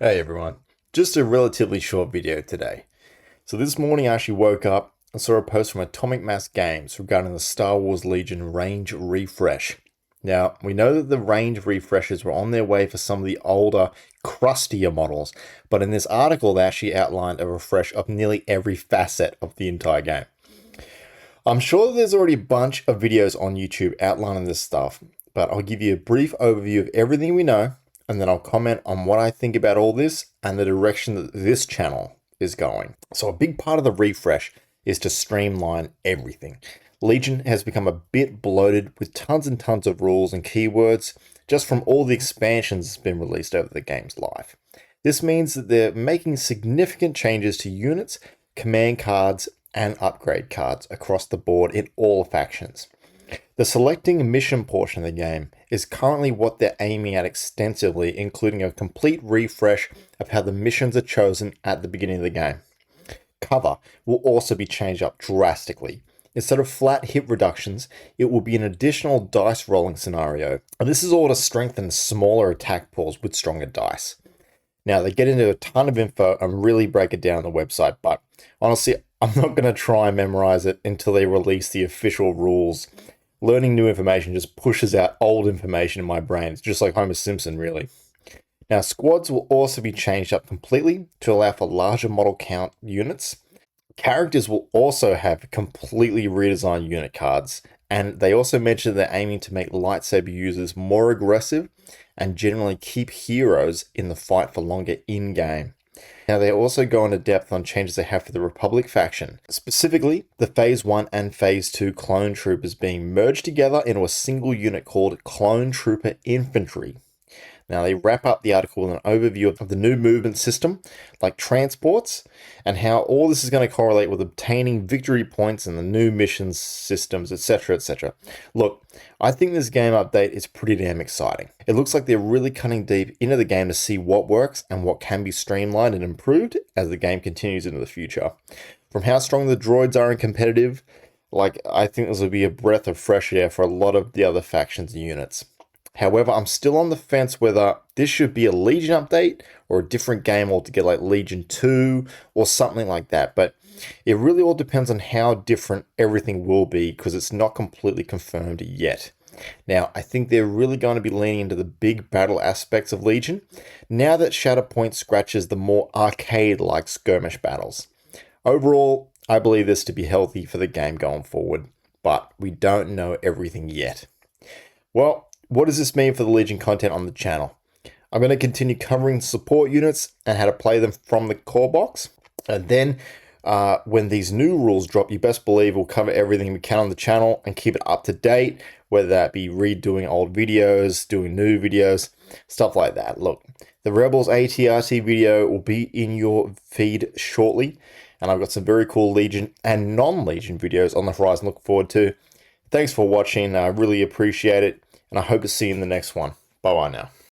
Hey everyone, just a relatively short video today. So this morning I actually woke up and saw a post from Atomic Mass Games regarding the Star Wars Legion range refresh. Now, we know that the range refreshes were on their way for some of the older, crustier models, but in this article they actually outlined a refresh of nearly every facet of the entire game. I'm sure that there's already a bunch of videos on YouTube outlining this stuff, but I'll give you a brief overview of everything we know, and then I'll comment on what I think about all this and the direction that this channel is going. So a big part of the refresh is to streamline everything. Legion has become a bit bloated with tons and tons of rules and keywords just from all the expansions that's been released over the game's life. This means that they're making significant changes to units, command cards, and upgrade cards across the board in all factions. The selecting mission portion of the game is currently what they're aiming at extensively, including a complete refresh of how the missions are chosen at the beginning of the game. Cover will also be changed up drastically. Instead of flat hit reductions, it will be an additional dice rolling scenario, and this is all to strengthen smaller attack pools with stronger dice. Now, they get into a ton of info and really break it down on the website, but honestly, I'm not going to try and memorize it until they release the official rules. Learning new information just pushes out old information in my brain. It's just like Homer Simpson, really. Now, squads will also be changed up completely to allow for larger model count units. Characters will also have completely redesigned unit cards, and they also mentioned they're aiming to make lightsaber users more aggressive and generally keep heroes in the fight for longer in-game. Now, they also go into depth on changes they have for the Republic faction, specifically the Phase 1 and Phase 2 clone troopers being merged together into a single unit called Clone Trooper Infantry. Now, they wrap up the article with an overview of the new movement system, like transports, and how all this is going to correlate with obtaining victory points and the new missions systems, etc., etc. Look, I think this game update is pretty damn exciting. It looks like they're really cutting deep into the game to see what works and what can be streamlined and improved as the game continues into the future. From how strong the droids are in competitive, I think this will be a breath of fresh air for a lot of the other factions and units. However, I'm still on the fence whether this should be a Legion update or a different game altogether, like Legion 2 or something like that. But it really all depends on how different everything will be, because it's not completely confirmed yet. Now, I think they're really going to be leaning into the big battle aspects of Legion, now that Shatterpoint scratches the more arcade-like skirmish battles. Overall, I believe this to be healthy for the game going forward, but we don't know everything yet. Well, what does this mean for the Legion content on the channel? I'm going to continue covering support units and how to play them from the core box. And then when these new rules drop, you best believe we'll cover everything we can on the channel and keep it up to date, whether that be redoing old videos, doing new videos, stuff like that. Look, the Rebels ATRT video will be in your feed shortly, and I've got some very cool Legion and non-Legion videos on the horizon. Look forward to. Thanks for watching. I really appreciate it. And I hope to see you in the next one. Bye-bye now.